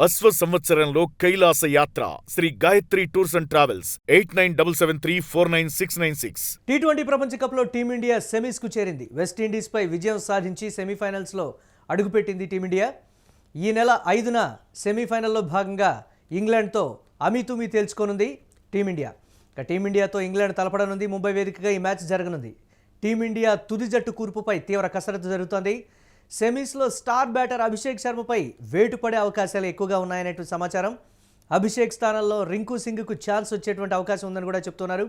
అశ్వ సంవత్సరంలో కైలాస యాత్ర Shri Gayatri tours and travels 8977349696. టీ20 ప్రపంచ కప్లో టీమిండియా సెమీస్కు చేరింది. వెస్టిండీస్పై విజయం సాధించి సెమీఫైనల్స్లో అడుగుపెట్టింది టీమిండియా. ఈ నెల 5న సెమీఫైనల్లో భాగంగా ఇంగ్లాండ్తో అమీతుమీ తేల్చుకోనుంది టీమిండియా. టీమిండియాతో ఇంగ్లాండ్ తలపడనుంది. ముంబై వేదికగా ఈ మ్యాచ్ జరగనుంది. టీమిండియా తుది జట్టు కూర్పుపై తీవ్ర కసరత్తు జరుగుతోంది. సెమీస్లో స్టార్ బ్యాటర్ అభిషేక్ శర్మపై వేటు పడే అవకాశాలు ఎక్కువగా ఉన్నాయనేటువంటి సమాచారం. అభిషేక్ స్థానంలో రింకు సింగ్కు ఛాన్స్ వచ్చేటువంటి అవకాశం ఉందని కూడా చెప్తున్నారు.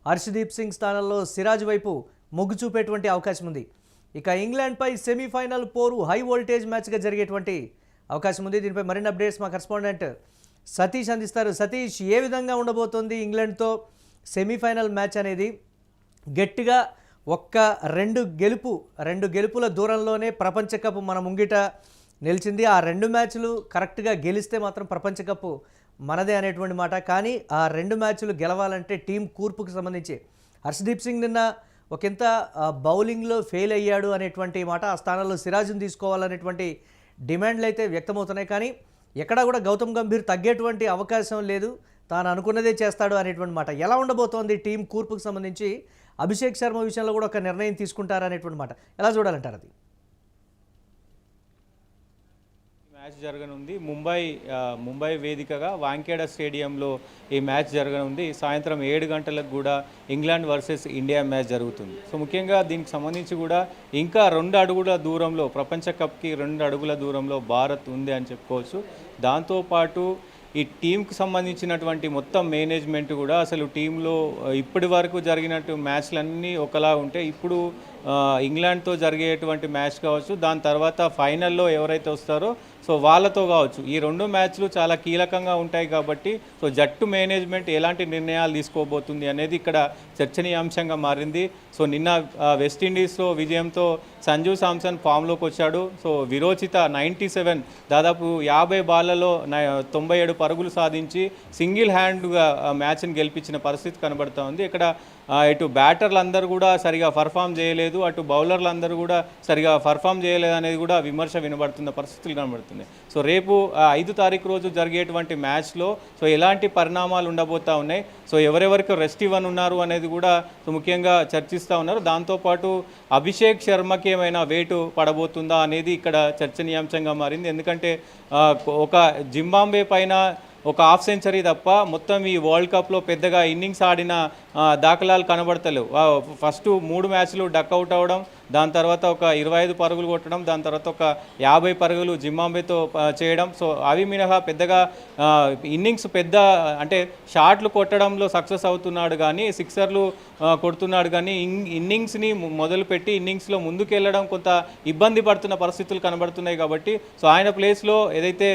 హర్షదీప్ సింగ్ స్థానంలో సిరాజ్ వైపు మొగ్గు చూపేటువంటి అవకాశం ఉంది. ఇక ఇంగ్లాండ్పై సెమీఫైనల్ పోరు హై వోల్టేజ్ మ్యాచ్గా జరిగేటువంటి అవకాశం ఉంది. దీనిపై మరిన్ని అప్డేట్స్ మా కరెస్పాండెంట్ సతీష్ అందిస్తారు. సతీష్, ఏ విధంగా ఉండబోతోంది ఇంగ్లాండ్తో సెమీఫైనల్ మ్యాచ్ అనేది? గట్టిగా రెండు గెలుపుల దూరంలోనే ప్రపంచ కప్ మన ముంగిట నిలిచింది. ఆ 2 మ్యాచ్లు కరెక్ట్గా గెలిస్తే మాత్రం ప్రపంచ కప్ మనదే అనేటువంటి మాట. కానీ ఆ 2 మ్యాచ్లు గెలవాలంటే టీం కూర్పుకు సంబంధించి హర్షదీప్ సింగ్ నిన్న ఒకంత బౌలింగ్లో ఫెయిల్ అయ్యాడు అనేటువంటి మాట. ఆ స్థానంలో సిరాజ్ని తీసుకోవాలనేటువంటి డిమాండ్లు అయితే వ్యక్తమవుతున్నాయి. కానీ ఎక్కడా కూడా గౌతమ్ గంభీర్ తగ్గేటువంటి అవకాశం లేదు, తాను అనుకున్నదే చేస్తాడు అనేటువంటి మాట. ఎలా ఉండబోతోంది టీం కూర్పుకు సంబంధించి? అభిషేక్ శర్మ విషయంలో కూడా ఒక నిర్ణయం తీసుకుంటారనేటువంటి మాట ఎలా చూడాలంటారు? అది మ్యాచ్ జరగనుంది ముంబై వేదికగా వాంఖేడే స్టేడియంలో ఈ మ్యాచ్ జరగనుంది. సాయంత్రం 7 గంటలకు కూడా ఇంగ్లాండ్ వర్సెస్ ఇండియా మ్యాచ్ జరుగుతుంది. సో ముఖ్యంగా దీనికి సంబంధించి కూడా ఇంకా 2 అడుగుల దూరంలో, ప్రపంచ కప్కి 2 అడుగుల దూరంలో భారత్ ఉంది అని చెప్పుకోవచ్చు. దాంతోపాటు ఈ టీంకి సంబంధించినటువంటి మొత్తం మేనేజ్మెంట్ కూడా అసలు టీంలో ఇప్పటి వరకు జరిగినట్టు మ్యాచ్లన్నీ ఒకలా ఉంటే ఇప్పుడు ఇంగ్లాండ్తో జరిగేటువంటి మ్యాచ్ కావచ్చు, దాని తర్వాత ఫైనల్లో ఎవరైతే వస్తారో సో వాళ్ళతో కావచ్చు, ఈ 2 మ్యాచ్లు చాలా కీలకంగా ఉంటాయి. కాబట్టి సో జట్టు మేనేజ్మెంట్ ఎలాంటి నిర్ణయాలు తీసుకోబోతుంది అనేది ఇక్కడ చర్చనీయాంశంగా మారింది. సో నిన్న వెస్టిండీస్లో విజయంతో సంజు శాంసన్ ఫామ్లోకి వచ్చాడు. సో విరోచిత 97 దాదాపు 50 బాళ్లలో 97 పరుగులు సాధించి సింగిల్ హ్యాండ్గా మ్యాచ్ని గెలిపించిన పరిస్థితి కనబడుతూ ఉంది. ఇక్కడ ఇటు బ్యాటర్లు అందరూ కూడా సరిగా పర్ఫామ్ చేయలేదు, అటు బౌలర్లు అందరూ కూడా సరిగా పర్ఫామ్ చేయలేదు అనేది కూడా విమర్శ వినబడుతున్న పరిస్థితులు కనబడుతుంది. సో రేపు 5 తారీఖు రోజు జరిగేటువంటి మ్యాచ్లో సో ఎలాంటి పరిణామాలు ఉండబోతూ ఉన్నాయి, సో ఎవరెవరికి రెస్ట్ ఉన్నారు అనేది కూడా సో ముఖ్యంగా చర్చిస్తూ ఉన్నారు. దాంతోపాటు అభిషేక్ శర్మకి ఏమైనా వేటు పడబోతుందా అనేది ఇక్కడ చర్చనీయాంశంగా మారింది. ఎందుకంటే ఒక జింబాబ్వే పైన ఒక హాఫ్ సెంచరీ తప్ప మొత్తం ఈ వరల్డ్ కప్లో పెద్దగా ఇన్నింగ్స్ ఆడిన దాఖలాలు కనబడతలేవు. ఫస్ట్ 3 మ్యాచ్లు డక్అవుట్ అవ్వడం, దాని తర్వాత ఒక 25 పరుగులు కొట్టడం, దాని తర్వాత ఒక 50 పరుగులు జింబాబ్వేతో చేయడం. సో అవి మినహా పెద్దగా ఇన్నింగ్స్ అంటే షాట్లు కొట్టడంలో సక్సెస్ అవుతున్నాడు, కానీ సిక్సర్లు కొడుతున్నాడు, కానీ ఇన్నింగ్స్ని మొదలుపెట్టి ఇన్నింగ్స్లో ముందుకెళ్ళడం కొంత ఇబ్బంది పడుతున్న పరిస్థితులు కనబడుతున్నాయి. కాబట్టి సో ఆయన ప్లేస్లో ఏదైతే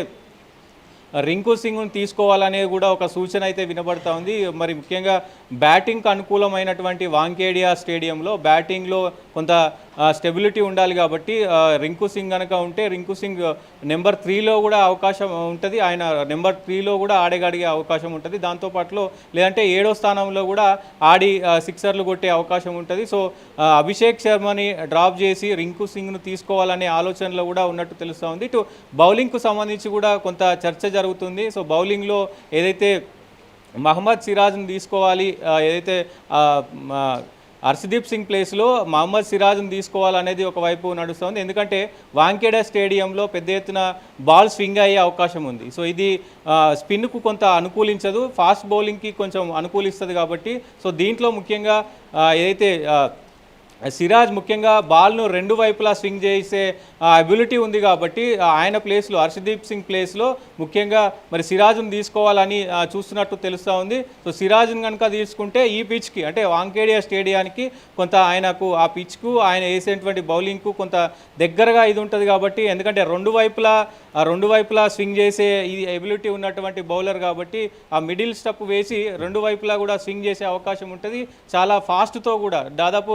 రింకు సింగ్ను తీసుకోవాలనేది కూడా ఒక సూచన అయితే వినబడతా ఉంది. మరి ముఖ్యంగా బ్యాటింగ్కి అనుకూలమైనటువంటి వాంఖేడియా స్టేడియంలో బ్యాటింగ్లో కొంత స్టెబిలిటీ ఉండాలి. కాబట్టి రింకు సింగ్ కనుక ఉంటే రింకు సింగ్ నెంబర్ 3లో కూడా అవకాశం ఉంటుంది, ఆయన నెంబర్ 3లో కూడా ఆడగలిగే అవకాశం ఉంటుంది. దాంతోపాటులో లేదంటే 7వ స్థానంలో కూడా ఆడి సిక్సర్లు కొట్టే అవకాశం ఉంటుంది. సో అభిషేక్ శర్మని డ్రాప్ చేసి రింకు సింగ్ను తీసుకోవాలనే ఆలోచనలో కూడా ఉన్నట్టు తెలుస్తూ ఉంది. ఇటు బౌలింగ్కు సంబంధించి కూడా కొంత చర్చ జరుగుతుంది. సో బౌలింగ్లో ఏదైతే మహమ్మద్ సిరాజ్ని తీసుకోవాలి, ఏదైతే హర్షదీప్ సింగ్ ప్లేస్లో మహమ్మద్ సిరాజ్ని తీసుకోవాలనేది ఒకవైపు నడుస్తుంది. ఎందుకంటే వాంఖేడే స్టేడియంలో పెద్ద ఎత్తున బాల్ స్వింగ్ అయ్యే అవకాశం ఉంది. సో ఇది స్పిన్కు కొంత అనుకూలించదు, ఫాస్ట్ బౌలింగ్కి కొంచెం అనుకూలిస్తుంది. కాబట్టి సో దీంట్లో ముఖ్యంగా ఏదైతే సిరాజ్ ముఖ్యంగా బాల్ను 2 వైపులా స్వింగ్ చేసే అబిలిటీ ఉంది. కాబట్టి ఆయన ప్లేస్లో హర్షదీప్ సింగ్ ప్లేస్లో ముఖ్యంగా మరి సిరాజ్ను తీసుకోవాలని చూస్తున్నట్టు తెలుస్తూ ఉంది. సో సిరాజ్ను కనుక తీసుకుంటే ఈ పిచ్కి అంటే వాంఖేడే స్టేడియానికి కొంత ఆయనకు ఆ పిచ్కు ఆయన వేసేటువంటి బౌలింగ్కు కొంత దగ్గరగా ఇది ఉంటుంది. కాబట్టి ఎందుకంటే రెండు వైపులా స్వింగ్ చేసే ఈ ఎబిలిటీ ఉన్నటువంటి బౌలర్ కాబట్టి ఆ మిడిల్ స్టెప్ వేసి 2 వైపులా కూడా స్వింగ్ చేసే అవకాశం ఉంటుంది. చాలా ఫాస్ట్తో కూడా దాదాపు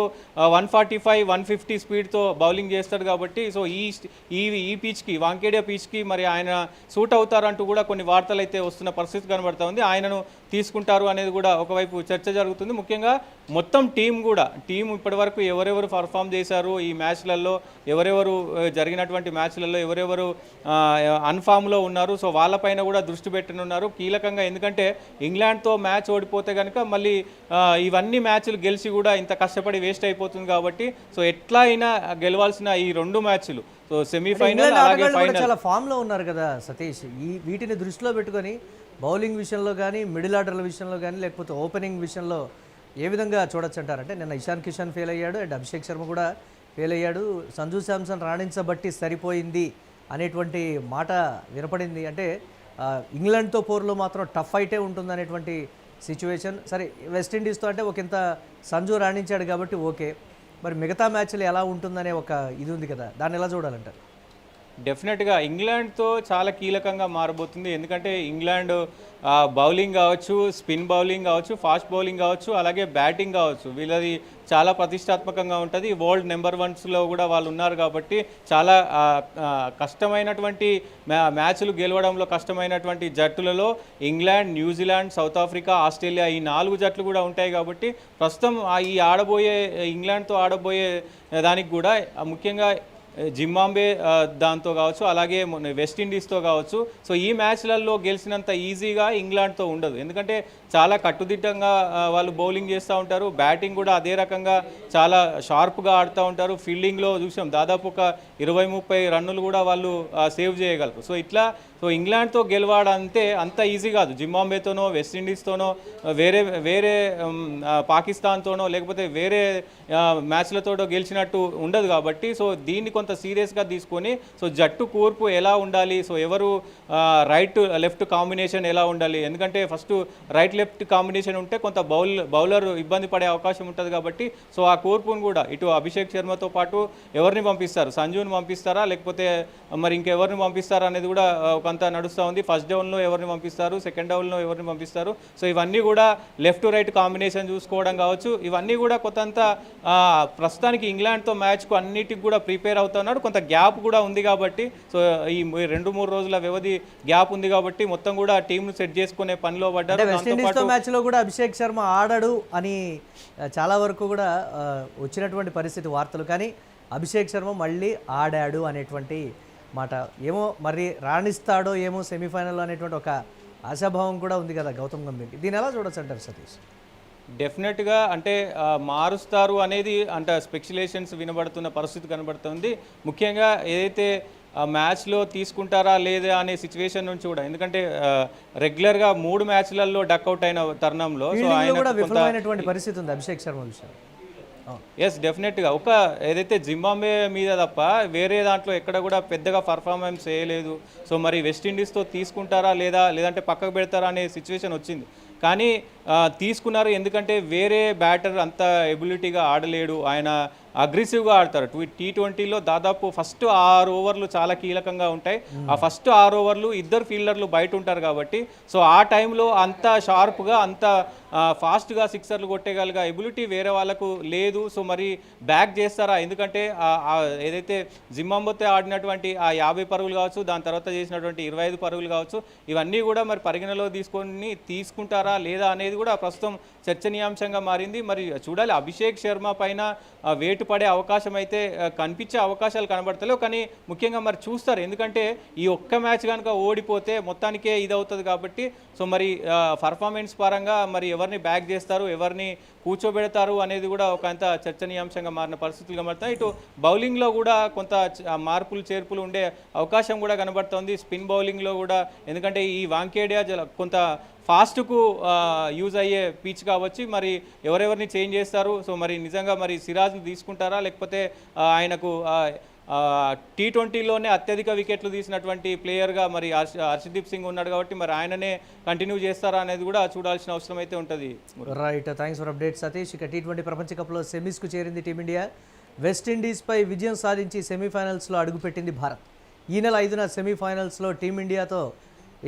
145, 150 స్పీడ్తో బౌలింగ్ చేస్తాడు కాబట్టి సో ఈ పిచ్కి వాంకేడియా పిచ్కి మరి ఆయన సూట్ అవుతారంటూ కూడా కొన్ని వార్తలు అయితే వస్తున్న పరిస్థితి కనబడతా ఉంది. ఆయనను తీసుకుంటారు అనేది కూడా ఒకవైపు చర్చ జరుగుతుంది. ముఖ్యంగా మొత్తం టీం ఇప్పటివరకు ఎవరెవరు పర్ఫామ్ చేశారు ఈ మ్యాచ్లలో, ఎవరెవరు జరిగినటువంటి మ్యాచ్లలో ఎవరెవరు అన్ఫామ్లో ఉన్నారు, సో వాళ్ళపైన కూడా దృష్టి పెట్టనున్నారు కీలకంగా. ఎందుకంటే ఇంగ్లాండ్తో మ్యాచ్ ఓడిపోతే కనుక మళ్ళీ ఇవన్నీ మ్యాచ్లు గెలిచి కూడా ఇంత కష్టపడి వేస్ట్ అయిపోతుంది కాబట్టి సో ఎట్లా అయినా గెలవాల్సిన ఈ 2 మ్యాచ్లు, సో సెమీఫైనల్ అలాగే ఫైనల్. చాలా ఫామ్లో ఉన్నారు కదా సతీష్. వీటిని దృష్టిలో పెట్టుకొని బౌలింగ్ విషయంలో కానీ, మిడిల్ ఆర్డర్ల విషయంలో కానీ, లేకపోతే ఓపెనింగ్ విషయంలో ఏ విధంగా చూడొచ్చు అంటారంటే, నిన్న ఇషాన్ కిషన్ ఫెయిల్ అయ్యాడు అండ్ అభిషేక్ శర్మ కూడా ఫెయిల్ అయ్యాడు, సంజు శాంసన్ రాణించబట్టి సరిపోయింది అనేటువంటి మాట వినపడింది. అంటే ఇంగ్లాండ్తో పోరులో మాత్రం టఫ్ ఫైటే ఉంటుంది అనేటువంటి సిచ్యువేషన్. సరే, వెస్టిండీస్తో అంటే ఒకంత సంజు రాణించాడు కాబట్టి ఓకే, మరి మిగతా మ్యాచ్లు ఎలా ఉంటుందనే ఒక ఇది ఉంది కదా, దాన్ని ఎలా చూడాలంటారు? డెఫినెట్గా ఇంగ్లాండ్తో చాలా కీలకంగా మారబోతుంది. ఎందుకంటే ఇంగ్లాండ్ బౌలింగ్ కావచ్చు, స్పిన్ బౌలింగ్ కావచ్చు, ఫాస్ట్ బౌలింగ్ కావచ్చు, అలాగే బ్యాటింగ్ కావచ్చు, వీళ్ళది చాలా ప్రతిష్టాత్మకంగా ఉంటుంది. వరల్డ్ నెంబర్ 1స్లో కూడా వాళ్ళు ఉన్నారు కాబట్టి చాలా కష్టమైనటువంటి మ్యాచ్లు గెలవడంలో కష్టమైనటువంటి జట్టులలో England, New Zealand, South Africa, Australia ఈ 4 జట్లు కూడా ఉంటాయి కాబట్టి ప్రస్తుతం ఈ ఇంగ్లాండ్తో ఆడబోయే దానికి కూడా ముఖ్యంగా జింబాబ్వే దాంతో కావచ్చు, అలాగే వెస్టిండీస్తో కావచ్చు. సో ఈ మ్యాచ్లలో గెలిచినంత ఈజీగా ఇంగ్లాండ్తో ఉండదు. ఎందుకంటే చాలా కట్టుదిట్టంగా వాళ్ళు బౌలింగ్ చేస్తూ ఉంటారు, బ్యాటింగ్ కూడా అదే రకంగా చాలా షార్ప్గా ఆడుతూ ఉంటారు. ఫీల్డింగ్లో చూసాం దాదాపు ఒక 20-30 రన్నులు కూడా వాళ్ళు సేవ్ చేయగలరు. సో ఇంగ్లాండ్తో గెలవాడంటే అంత ఈజీ కాదు. జింబాబ్వేతోనో, వెస్టిండీస్తోనో, వేరే పాకిస్తాన్తోనో లేకపోతే వేరే మ్యాచ్లతోటో గెలిచినట్టు ఉండదు కాబట్టి సో దీన్ని కొంత సీరియస్గా తీసుకొని సో జట్టు కూర్పు ఎలా ఉండాలి, సో ఎవరు రైట్ లెఫ్ట్ కాంబినేషన్ ఎలా ఉండాలి, ఎందుకంటే ఫస్ట్ రైట్ లెఫ్ట్ కాంబినేషన్ ఉంటే కొంత బౌలర్ ఇబ్బంది పడే అవకాశం ఉంటుంది కాబట్టి సో ఆ కూర్పును కూడా ఇటు అభిషేక్ శర్మతో పాటు ఎవరిని పంపిస్తారు, సంజుని పంపిస్తారా లేకపోతే మరి ఇంకెవరిని పంపిస్తారా అనేది కూడా కొంత నడుస్తూ ఉంది. ఫస్ట్ డౌన్లో ఎవరిని పంపిస్తారు, సెకండ్ డౌన్లో ఎవరిని పంపిస్తారు, సో ఇవన్నీ కూడా లెఫ్ట్ టు రైట్ కాంబినేషన్ చూసుకోవడం కావచ్చు. ఇవన్నీ కూడా కొంత ప్రస్తుతానికి ఇంగ్లాండ్తో మ్యాచ్కు అన్నిటికి కూడా ప్రిపేర్ అవుతున్నారు. కొంత గ్యాప్ కూడా ఉంది కాబట్టి సో ఈ 2-3 రోజుల వ్యవధి గ్యాప్ ఉంది కాబట్టి మొత్తం కూడా టీంను సెట్ చేసుకునే పనిలో పడ్డారు. వెస్టిండీస్తో మ్యాచ్లో కూడా అభిషేక్ శర్మ ఆడాడు అని చాలా వరకు కూడా వచ్చినటువంటి పరిస్థితి వార్తలు, కానీ అభిషేక్ శర్మ మళ్ళీ ఆడాడు అనేటువంటి మాట. ఏమో మరి రాణిస్తాడో ఏమో సెమీఫైనల్లో అనేటువంటి ఒక ఆశాభావం కూడా ఉంది కదా గౌతమ్ గంభీర్కి. దీన్ని ఎలా చూడొచ్చు అంటారు సతీష్? డెఫినెట్గా అంటే మారుస్తారు అనేది అంటే స్పెక్యులేషన్స్ వినబడుతున్న పరిస్థితి కనబడుతుంది. ముఖ్యంగా ఏదైతే మ్యాచ్లో తీసుకుంటారా లేదా అనే సిచ్యువేషన్ నుంచి కూడా, ఎందుకంటే రెగ్యులర్గా 3 మ్యాచ్లలో డక్అవుట్ అయిన తరుణంలో సో ఆయన విఫలమైనటువంటి పరిస్థితి ఉంది అభిషేక్ శర్మ విషయం. ఎస్, డెఫినెట్గా ఏదైతే జింబాబ్వే మీద తప్ప వేరే దాంట్లో ఎక్కడ కూడా పెద్దగా పర్ఫార్మెన్స్ చేయలేదు. సో మరి వెస్టిండీస్తో తీసుకుంటారా లేదంటే పక్కకు పెడతారా అనే సిచ్యువేషన్ వచ్చింది. కానీ తీసుకున్నారు, ఎందుకంటే వేరే బ్యాటర్ అంత ఎబిలిటీగా ఆడలేడు, ఆయన అగ్రెసివ్గా ఆడతారు. T20లో దాదాపు ఫస్ట్ 6 ఓవర్లు చాలా కీలకంగా ఉంటాయి. ఆ ఫస్ట్ 6 ఓవర్లు 2 ఫీల్డర్లు బయట ఉంటారు కాబట్టి సో ఆ టైంలో అంత షార్ప్గా అంత ఫాస్ట్గా సిక్సర్లు కొట్టేగలిగే ఎబిలిటీ వేరే వాళ్ళకు లేదు. సో మరి బ్యాక్ చేస్తారా, ఎందుకంటే ఏదైతే జింబాబ్వేతో ఆడినటువంటి ఆ 50 పరుగులు కావచ్చు, దాని తర్వాత చేసినటువంటి 25 పరుగులు కావచ్చు, ఇవన్నీ కూడా మరి పరిగణలో తీసుకుంటారా లేదా అనేది కూడా ప్రస్తుతం చర్చనీయాంశంగా మారింది. మరి చూడాలి, అభిషేక్ శర్మ పైన వేటు పడే అవకాశం అయితే కనిపించే అవకాశాలు కనబడతలేవు, కానీ ముఖ్యంగా మరి చూస్తారు, ఎందుకంటే ఈ ఒక్క మ్యాచ్ కనుక ఓడిపోతే మొత్తానికే ఇదవుతుంది కాబట్టి సో మరి పర్ఫార్మెన్స్ పరంగా మరి ఎవరిని బ్యాక్ చేస్తారు, ఎవరిని కూర్చోబెడతారు అనేది కూడా ఒక అంత చర్చనీయాంశంగా మారిన పరిస్థితులు కనబడతాయి. ఇటు బౌలింగ్లో కూడా కొంత మార్పులు చేర్పులు ఉండే అవకాశం కూడా కనబడుతుంది స్పిన్ బౌలింగ్లో కూడా, ఎందుకంటే ఈ వాంకేడియా కొంత ఫాస్ట్కు యూజ్ అయ్యే పిచ్ కావచ్చు. మరి ఎవరెవరిని చేంజ్ చేస్తారు, సో మరి నిజంగా మరి సిరాజ్ని తీసుకుంటారా లేకపోతే ఆయనకు T20లోనే అత్యధిక వికెట్లు తీసినటువంటి ప్లేయర్గా మరి హర్షదీప్ సింగ్ ఉన్నాడు కాబట్టి మరి ఆయననే కంటిన్యూ చేస్తారా అనేది కూడా చూడాల్సిన అవసరం అయితే ఉంటుంది. Right, thanks for update Satish. ఇక T20 ప్రపంచ కప్లో సెమీస్కు చేరింది టీమిండియా. వెస్టిండీస్పై విజయం సాధించి సెమీఫైనల్స్లో అడుగుపెట్టింది భారత్. ఈ నెల 5న సెమీఫైనల్స్లో టీమిండియాతో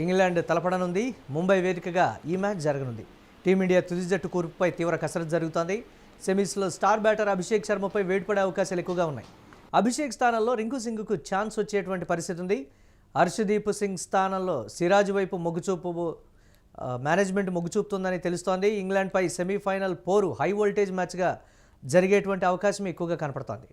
ఇంగ్లాండ్ తలపడనుంది. ముంబై వేదికగా ఈ మ్యాచ్ జరగనుంది. టీమిండియా తుది జట్టు కూర్పుపై తీవ్ర కసరత్తు జరుగుతోంది. సెమీస్లో స్టార్ బ్యాటర్ అభిషేక్ శర్మపై వేటు పడే అవకాశాలు ఎక్కువగా ఉన్నాయి. అభిషేక్ స్థానంలో రింకు సింగ్కు ఛాన్స్ వచ్చేటువంటి పరిస్థితి ఉంది. హర్షదీప్ సింగ్ స్థానంలో సిరాజ్ వైపు మేనేజ్మెంట్ మొగ్గు చూపుతుందని తెలుస్తోంది. ఇంగ్లాండ్పై సెమీఫైనల్ పోరు హై వోల్టేజ్ మ్యాచ్గా జరిగేటువంటి అవకాశం ఎక్కువగా కనపడుతోంది.